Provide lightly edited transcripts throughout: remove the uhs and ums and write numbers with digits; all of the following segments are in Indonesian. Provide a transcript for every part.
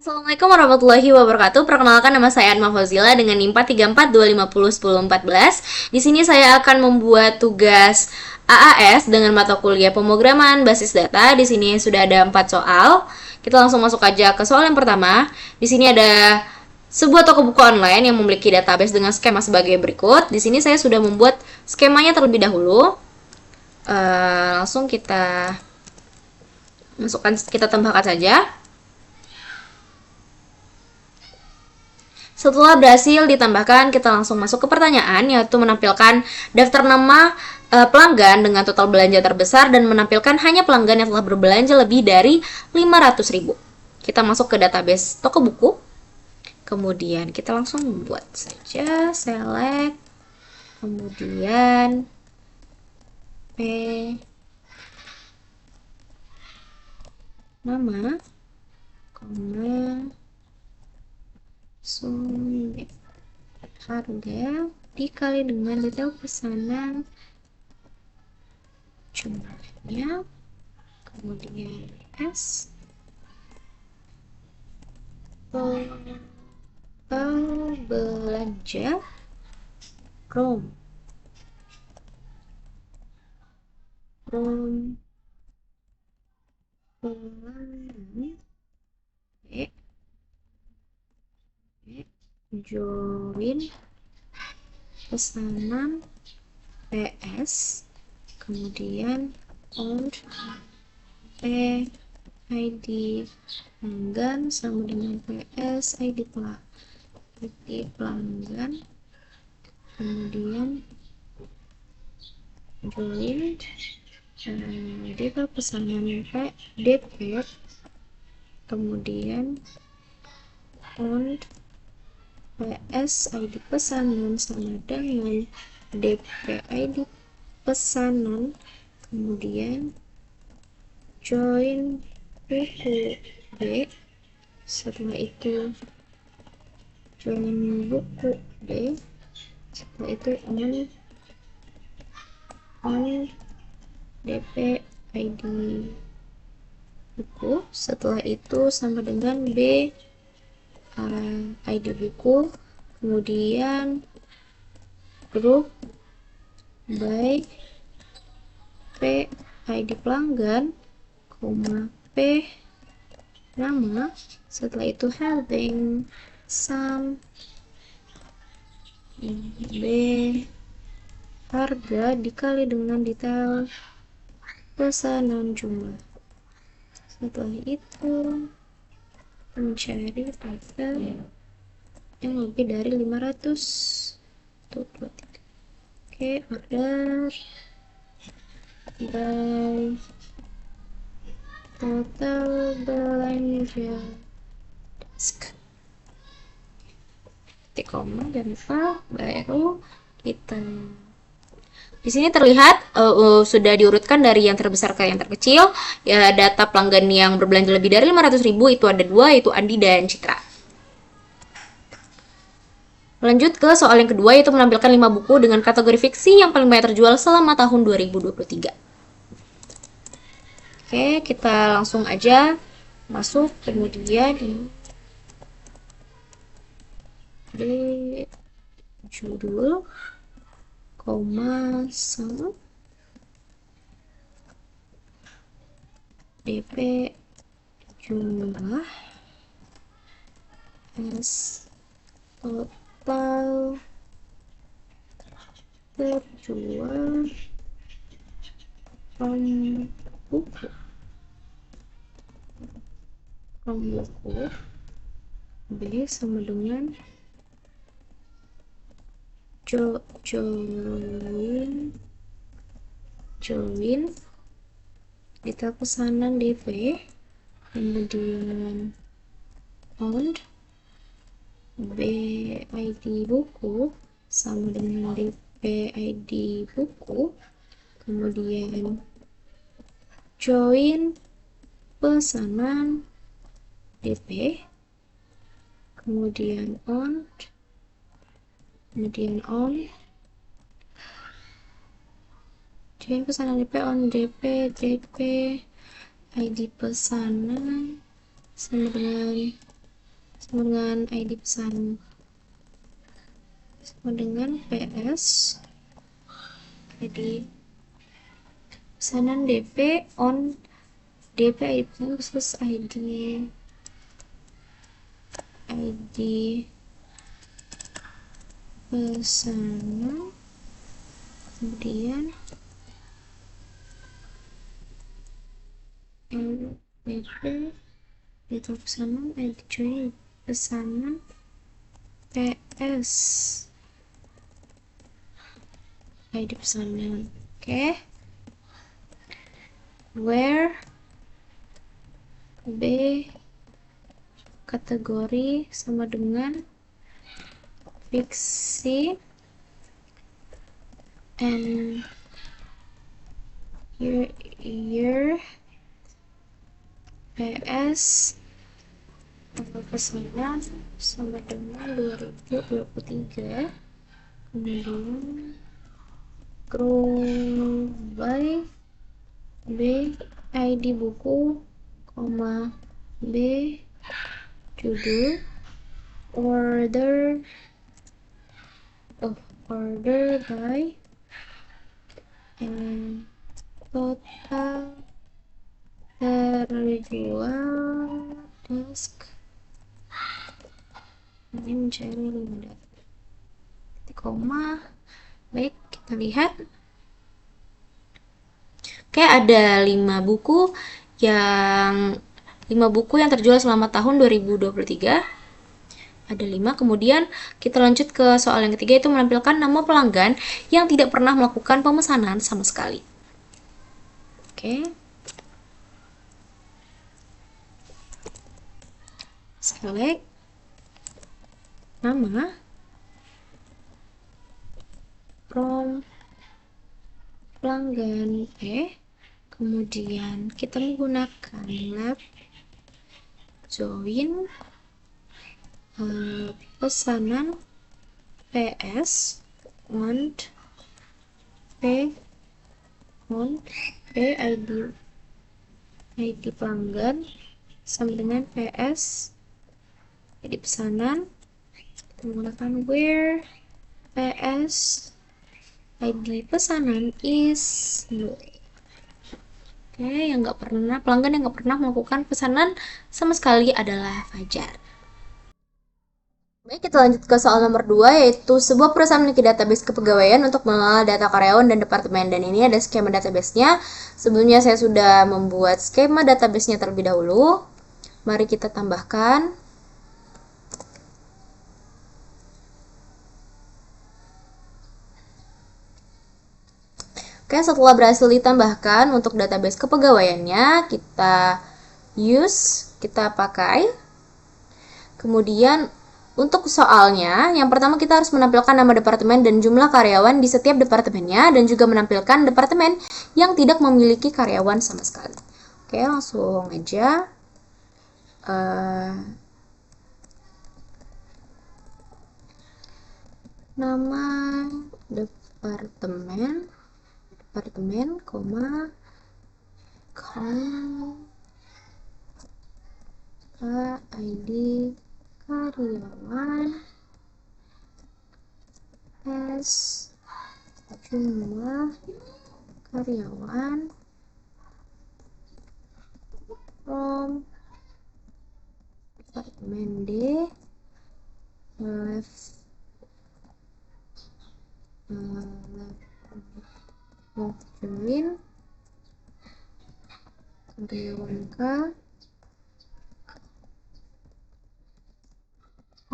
Assalamualaikum warahmatullahi wabarakatuh. Perkenalkan, nama saya Anma Fauzila dengan NIM 43425501014. Di sini saya akan membuat tugas AAS dengan mata kuliah pemrograman basis data. Di sini sudah ada 4 soal. Kita langsung masuk aja ke soal yang pertama. Di sini ada sebuah toko buku online yang memiliki database dengan skema sebagai berikut. Di sini saya sudah membuat skemanya terlebih dahulu. Langsung kita masukkan, kita tambahkan saja. Setelah berhasil ditambahkan, kita langsung masuk ke pertanyaan, yaitu menampilkan daftar nama pelanggan dengan total belanja terbesar dan menampilkan hanya pelanggan yang telah berbelanja lebih dari 500.000. Kita masuk ke database toko buku. Kemudian kita langsung membuat saja, select, kemudian P, nama, koma, harga dikali dengan detail pesanan jumlahnya, kemudian S belanja Chrome pelanggan join pesanan PS, kemudian on ID pelanggan sama dengan PS ID pelanggan, kemudian join DP pesanan DP, kemudian on PS ID pesanan sama dengan DP ID pesanan, kemudian join buku B, setelah itu join buku B, setelah itu on DP ID buku, setelah itu sama dengan B ID buku, kemudian group by P ID pelanggan, koma P nama, setelah itu having sum B harga dikali dengan detail pesanan jumlah. Setelah itu mencari data yang lebih dari 500. Tuh, 23. Oke, order by total belanja desk, titik koma dan file, baru kita di sini terlihat sudah diurutkan dari yang terbesar ke yang terkecil. Ya, data pelanggan yang berbelanja lebih dari 500.000 itu ada 2, yaitu Andi dan Citra. Lanjut ke soal yang kedua, yaitu menampilkan 5 buku dengan kategori fiksi yang paling banyak terjual selama tahun 2023. Oke, kita langsung aja masuk, kemudian di judul, koma sama DP jumlah S total terjual from buku B sama dengan join detail pesanan DP, kemudian on B ID buku sama dengan DP ID buku, kemudian join pesanan DP, kemudian on join pesanan DP on DP ID pesanan sama dengan sama dengan ID pesan, sama dengan PS ID pesanan DP on DP ID pesanan khusus ID pesanan, kemudian DP itu pesanan, ID join pesanan PS ID pesanan. Oke. Where B kategori sama dengan fiksi and year PS tanggal pesanan sama dengan 2023, kemudian group by B ID buku, B judul, order by, and total terjual desk ini mencari 5 koma. Baik, kita lihat. Oke, ada 5 buku yang terjual selama tahun 2023. Ada 5. Kemudian kita lanjut ke soal yang ketiga, itu menampilkan nama pelanggan yang tidak pernah melakukan pemesanan sama sekali. Oke. Select nama from pelanggan kemudian kita menggunakan lab join pesanan PS on P ID pelanggan sama dengan PS ID pesanan. Kita menggunakan where PS ID pesanan is null. Oke, pelanggan yang nggak pernah melakukan pesanan sama sekali adalah Fajar. Baik, kita lanjut ke soal nomor 2, yaitu sebuah perusahaan memiliki database kepegawaian untuk mengelola data karyawan dan departemen, dan ini ada skema database-nya. Sebelumnya saya sudah membuat skema database-nya terlebih dahulu. Mari kita tambahkan. Oke, setelah berhasil ditambahkan untuk database kepegawaiannya, kita pakai. Kemudian untuk soalnya, yang pertama kita harus menampilkan nama departemen dan jumlah karyawan di setiap departemennya, dan juga menampilkan departemen yang tidak memiliki karyawan sama sekali. Oke, langsung aja. Nama departemen, ID karyawan, jumlah karyawan, from departemen D, join karyawan K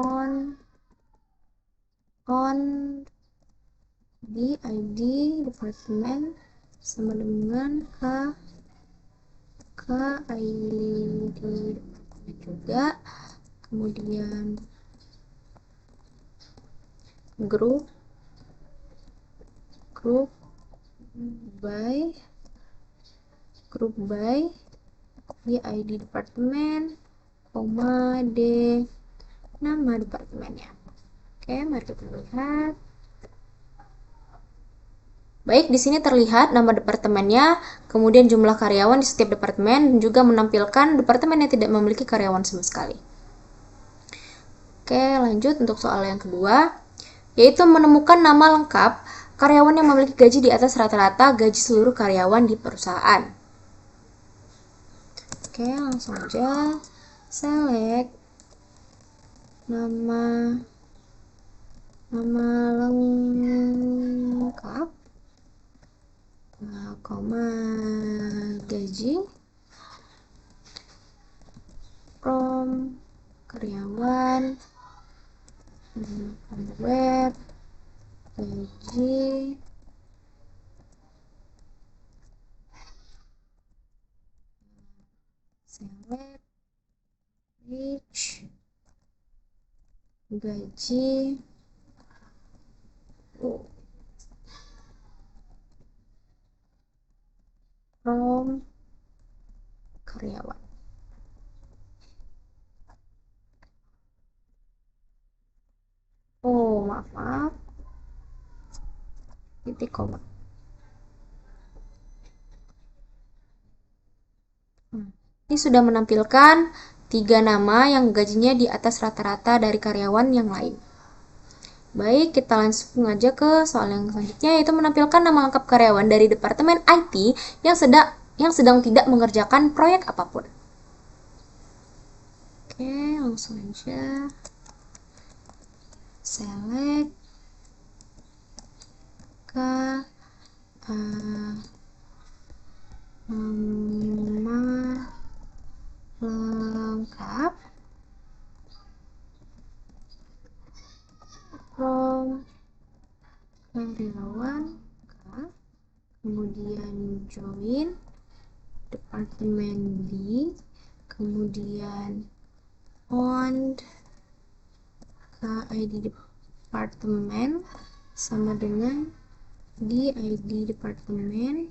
on di ID departemen sama dengan K ID departemen juga. Kemudian group by di ID departemen, D nama departemennya. Oke, mari kita lihat. Baik, di sini terlihat nama departemennya, kemudian jumlah karyawan di setiap departemen, dan juga menampilkan departemen yang tidak memiliki karyawan sama sekali. Oke, lanjut untuk soal yang kedua, yaitu menemukan nama lengkap karyawan yang memiliki gaji di atas rata-rata gaji seluruh karyawan di perusahaan. Oke, langsung aja select nama lengkap, koma gaji from karyawan web gaji select rich gaji from karyawan. Oh, maaf, titik koma. Ini sudah menampilkan 3 nama yang gajinya di atas rata-rata dari karyawan yang lain. Baik, kita langsung aja ke soal yang selanjutnya, yaitu menampilkan nama lengkap karyawan dari Departemen IT yang sedang tidak mengerjakan proyek apapun. Oke, langsung aja select ke nama lengkap from karyawan kemudian join departemen D, kemudian on ID departemen sama dengan di ID departemen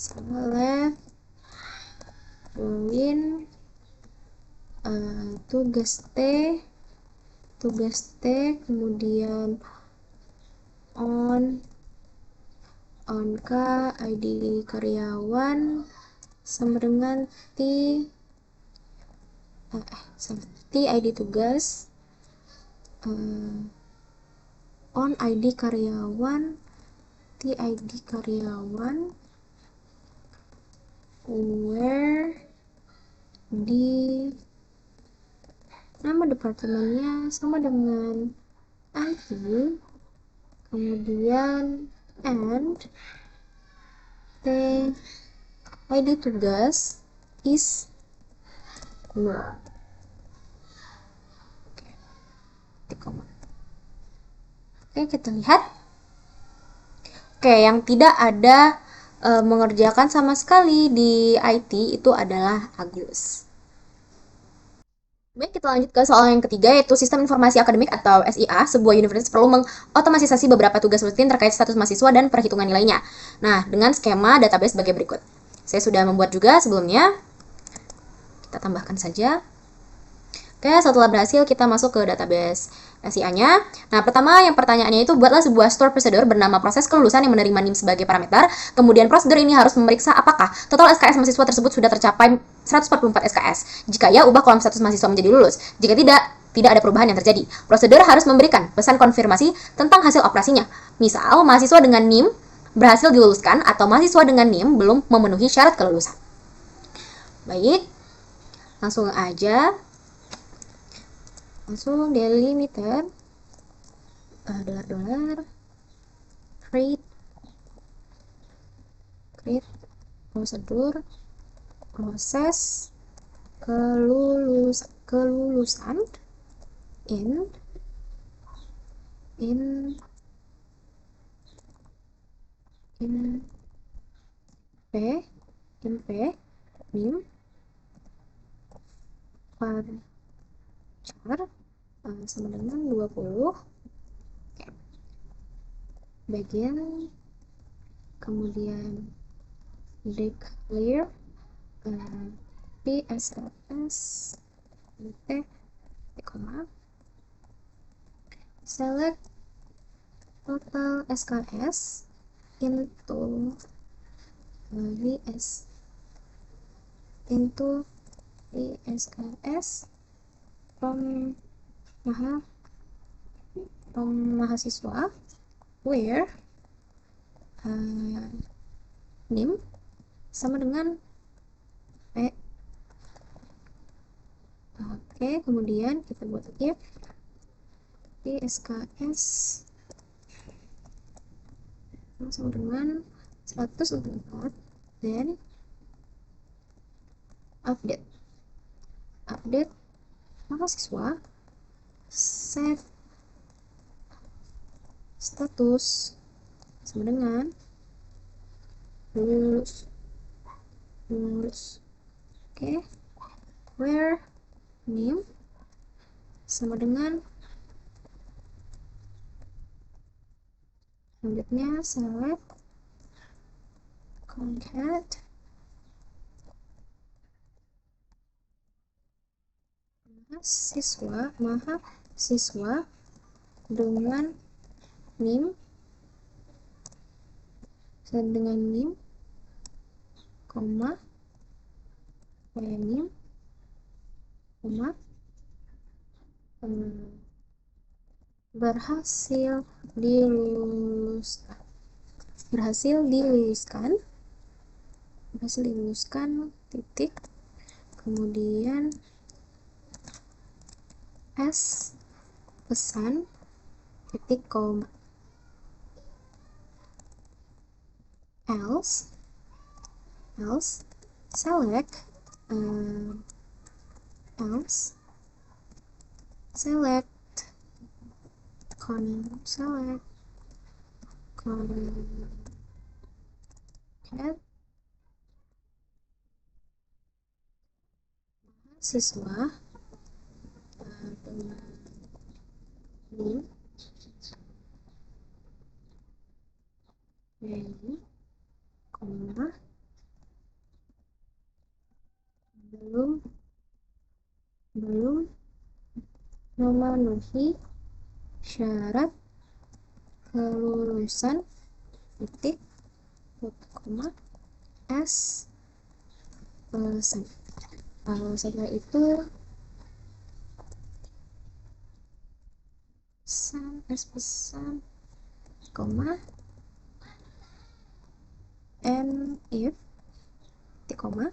select join tugas T kemudian on k ID karyawan sama dengan T ID tugas on ID karyawan T ID karyawan where di nama departemennya sama dengan IT, kemudian and T ID tugas is 0. Oke, kita lihat. Oke, yang tidak ada mengerjakan sama sekali di IT itu adalah Agus. Baik, kita lanjut ke soal yang ketiga, yaitu Sistem Informasi Akademik atau SIA. Sebuah universitas perlu mengotomatisasi beberapa tugas rutin terkait status mahasiswa dan perhitungan nilainya. Nah, dengan skema database sebagai berikut. Saya sudah membuat juga sebelumnya. Kita tambahkan saja. Oke, setelah berhasil kita masuk ke database SIA-nya. Nah, yang pertanyaannya itu, buatlah sebuah store procedure bernama proses kelulusan yang menerima NIM sebagai parameter. Kemudian prosedur ini harus memeriksa apakah total SKS mahasiswa tersebut sudah tercapai 144 SKS. Jika ya, ubah kolom status mahasiswa menjadi lulus. Jika tidak ada perubahan yang terjadi. Prosedur harus memberikan pesan konfirmasi tentang hasil operasinya. Misal, mahasiswa dengan NIM berhasil diluluskan atau mahasiswa dengan NIM belum memenuhi syarat kelulusan. Baik, langsung aja. Langsung delimiter $, create prosedur proses kelulusan in P NIM varchar sama dengan 20. Oke. Bagian kemudian declare PSLS koma select total SKS into VS into di SKS from mahasiswa where NIM sama dengan P. Oke, kemudian kita buat lagi di SKS sama dengan 144, then update mahasiswa set status sama dengan lulus. Oke, where name sama dengan selanjutnya select concat mahasiswa dengan NIM koma NIM koma berhasil diluluskan titik, kemudian S pesan titik koma, else select concat mahasiswa dengan NIM koma belum memenuhi syarat kelulusan titik koma S pesan. Setelah itu S pesan koma and if titik koma,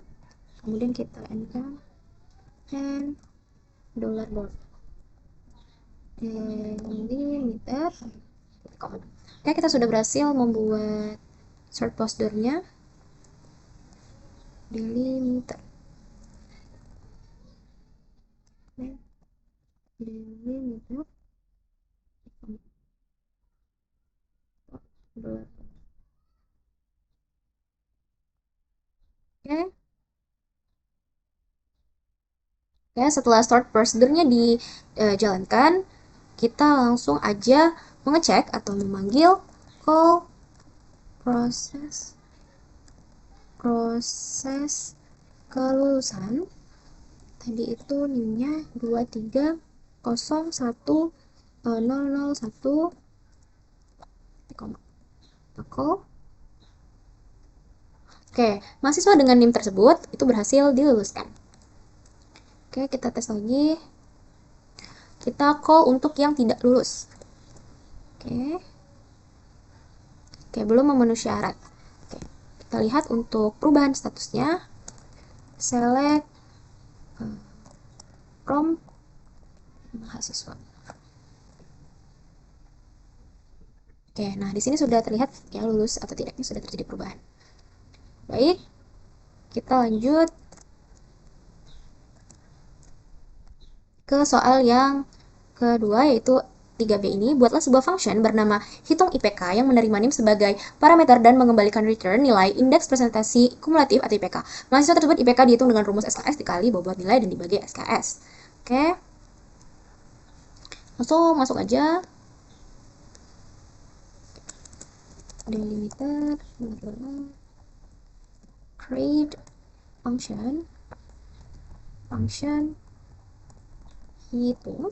kemudian kita enter and $. Delimiter titik koma. Oke, kita sudah berhasil membuat short prosedurnya. Delimiter $. Oke, setelah start prosedurnya dijalankan, kita langsung aja mengecek atau memanggil call proses kelulusan. Tadi itu NIM-nya 2301001 call. Oke, mahasiswa dengan NIM tersebut itu berhasil diluluskan. Oke, kita tes lagi. Kita call untuk yang tidak lulus. Oke, belum memenuhi syarat. Oke, kita lihat untuk perubahan statusnya. Select from mahasiswa. Oke, nah di sini sudah terlihat ya lulus atau tidaknya sudah terjadi perubahan. Baik, kita lanjut ke soal yang kedua, yaitu 3B ini. Buatlah sebuah function bernama hitung IPK yang menerima NIM sebagai parameter dan mengembalikan return nilai indeks presentasi kumulatif atau IPK. Mahasiswa tersebut IPK dihitung dengan rumus SKS dikali bobot nilai dan dibagi SKS. Oke, langsung masuk aja. Delimiter create function hitung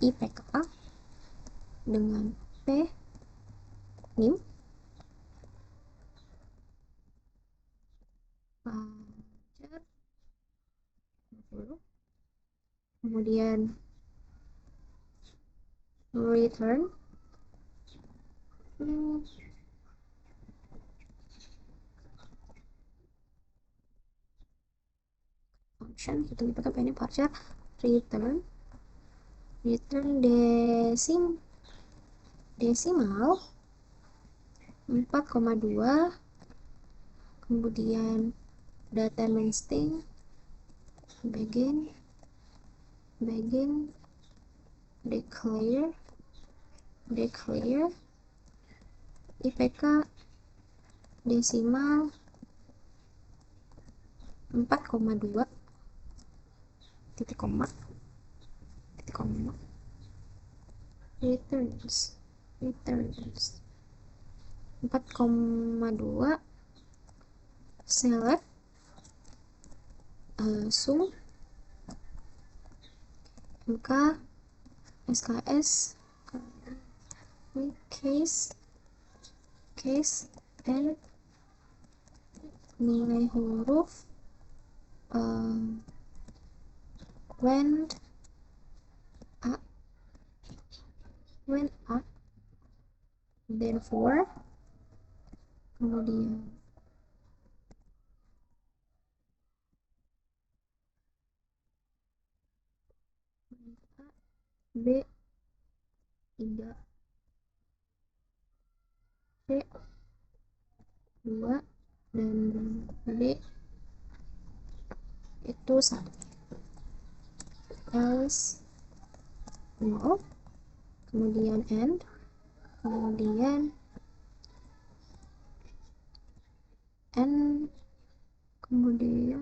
IPK dengan P NIM pelajar dulu. Kemudian return. Function itu dipakai ini parser return desimal 4,2, kemudian data main string begin declare IPK desimal 4,2 titik koma returns 4,2 select sum mk sks case and nilai huruf when a therefore, kemudian B 3 C 2 dan D itu 1 else 0, kemudian and, kemudian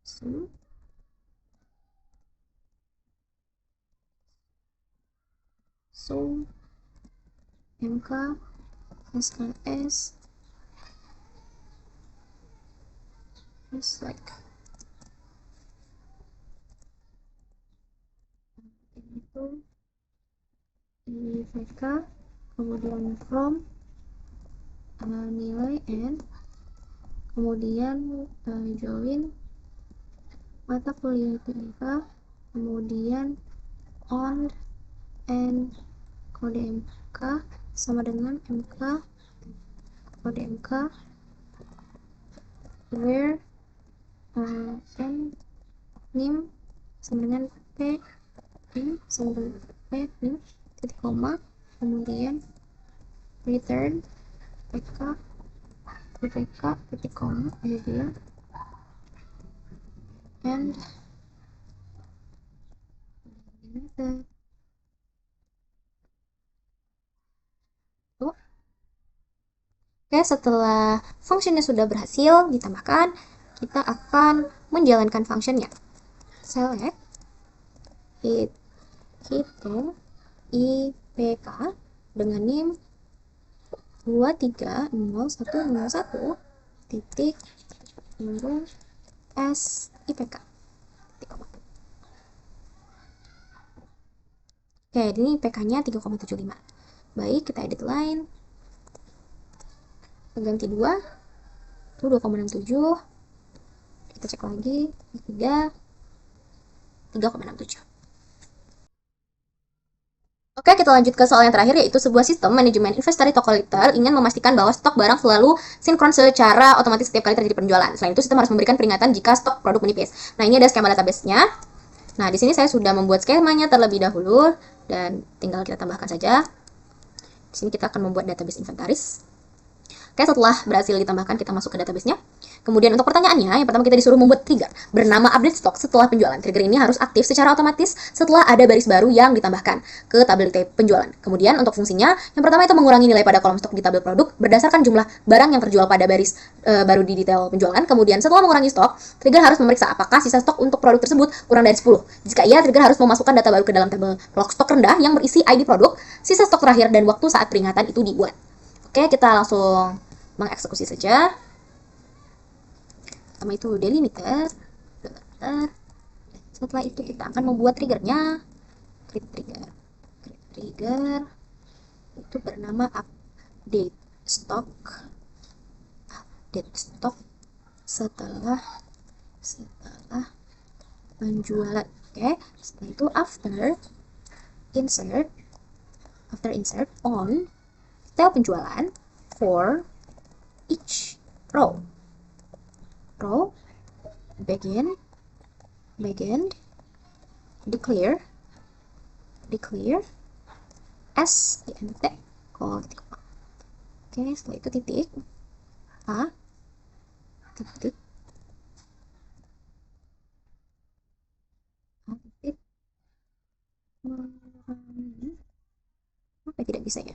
sum mk sks just like itu IPK, kemudian from nilai and, kemudian join mata kuliah IPK, kemudian on and kode MK sama dengan kode MK where n nim sama dengan p nim sama dengan p nim titik koma, kemudian return IPK titik koma, kemudian and method. Oke, setelah functionnya sudah berhasil ditambahkan, kita akan menjalankan functionnya. Select hitung IPK dengan NIM 2301101 titik S IPK. Oke, ini IPK-nya 3,75. Baik, kita edit line. Ganti 2. Itu 2,67. Kita cek lagi. 3,67. Oke, kita lanjut ke soal yang terakhir, yaitu sebuah sistem manajemen inventory toko retail ingin memastikan bahwa stok barang selalu sinkron secara otomatis setiap kali terjadi penjualan. Selain itu, sistem harus memberikan peringatan jika stok produk menipis. Nah, ini ada skema database-nya. Nah, di sini saya sudah membuat skemanya terlebih dahulu dan tinggal kita tambahkan saja. Di sini kita akan membuat database inventaris. Oke, setelah berhasil ditambahkan, kita masuk ke database-nya. Kemudian untuk pertanyaannya, yang pertama kita disuruh membuat trigger bernama update stock setelah penjualan. Trigger ini harus aktif secara otomatis setelah ada baris baru yang ditambahkan ke tabel penjualan. Kemudian untuk fungsinya, yang pertama itu mengurangi nilai pada kolom stok di tabel produk berdasarkan jumlah barang yang terjual pada baris baru di detail penjualan. Kemudian setelah mengurangi stok, trigger harus memeriksa apakah sisa stok untuk produk tersebut kurang dari 10. Jika iya, trigger harus memasukkan data baru ke dalam tabel log stok rendah yang berisi ID produk, sisa stok terakhir, dan waktu saat peringatan itu dibuat. Oke, kita langsung mengeksekusi saja. Pertama itu delimiter. Setelah itu kita akan membuat triggernya. Trigger itu bernama update stock setelah setelah penjualan. Oke, setelah itu insert on detail penjualan for each row begin declare s int kalau titik. Oke, setelah itu titik a titik apa tidak bisa ya.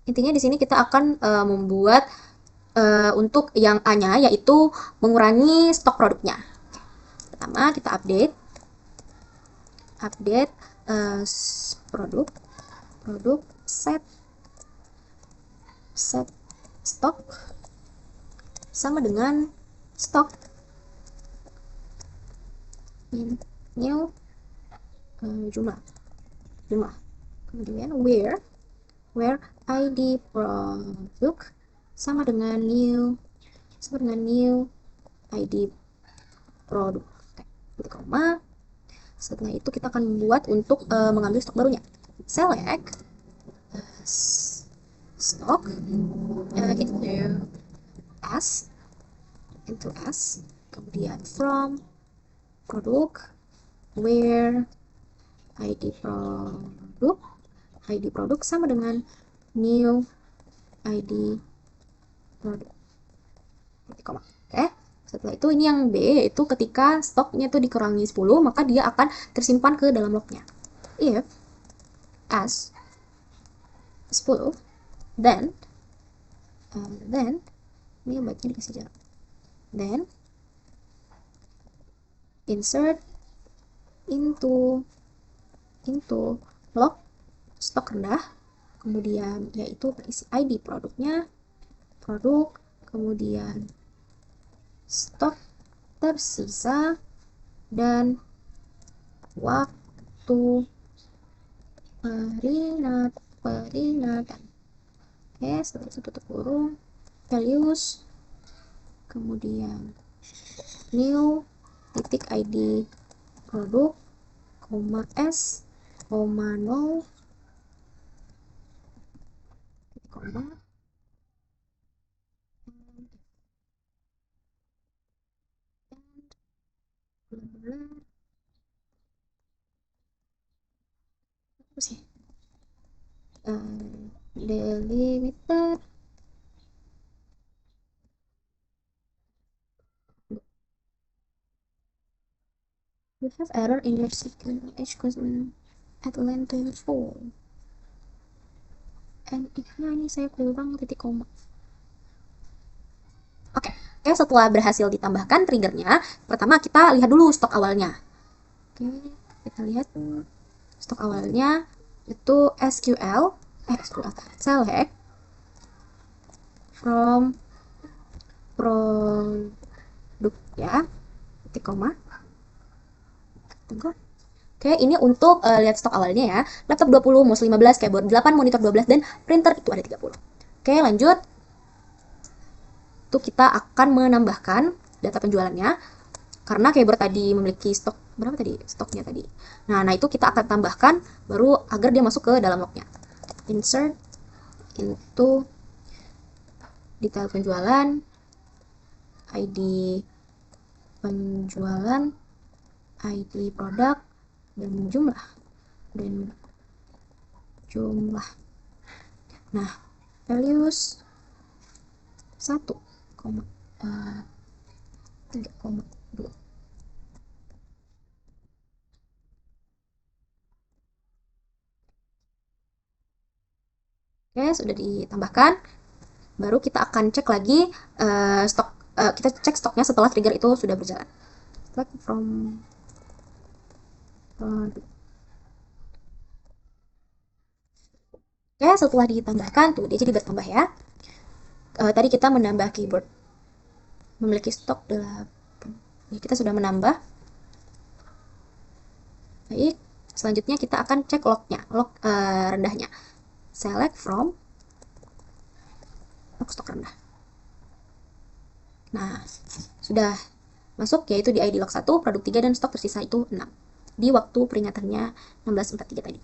Intinya di sini kita akan membuat untuk yang A-nya yaitu mengurangi stok produknya. Pertama kita update produk set stok sama dengan stok new jumlah. Kemudian where ID produk sama dengan new ID produk. Oke, koma. Setelah itu kita akan membuat untuk mengambil stok barunya. Select stock into S, kemudian from produk where ID produk sama dengan new ID produk. Oke, setelah itu ini yang B, yaitu ketika stoknya itu dikurangi 10, maka dia akan tersimpan ke dalam lognya. If as 10, then ini baiknya dikasih jarak. Then insert into log stok rendah, kemudian yaitu berisi ID produknya, kemudian stok tersisa dan waktu peringatan. Oke, setelah itu tutup kurung, values, kemudian new titik ID produk, koma s, koma 0, koma, apa sih? Delimiter you have error in your second HCosm at line 24 and ini saya kurang titik koma. Oke, setelah berhasil ditambahkan triggernya, pertama kita lihat dulu stok awalnya. Oke, kita lihat stok awalnya itu SQL select from produk ya, titik koma. Tunggu. Oke, ini untuk lihat stok awalnya ya. Laptop 20, mouse 15, keyboard 8, monitor 12, dan printer itu ada 30. Oke, lanjut. Itu kita akan menambahkan data penjualannya. Karena keyboard tadi memiliki stok, berapa tadi stoknya tadi. Nah, itu kita akan tambahkan baru agar dia masuk ke dalam lognya. Insert into detail penjualan, ID penjualan, ID produk, dan jumlah. Nah, values 1,3,2. Oke, sudah ditambahkan. Baru kita akan cek lagi stok. Kita cek stoknya setelah trigger itu sudah berjalan. Select from product. Oke, setelah ditambahkan tuh dia jadi bertambah ya. Tadi kita menambah keyboard memiliki stok 8. Ya, kita sudah menambah. Baik, selanjutnya kita akan cek lognya, log rendahnya. Select from log stok rendah. Nah, sudah masuk yaitu di ID log 1, produk 3 dan stok tersisa itu 6. Di waktu peringatannya 16.43 tadi.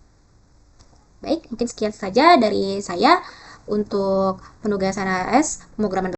Baik, mungkin sekian saja dari saya untuk penugasan AS pemrograman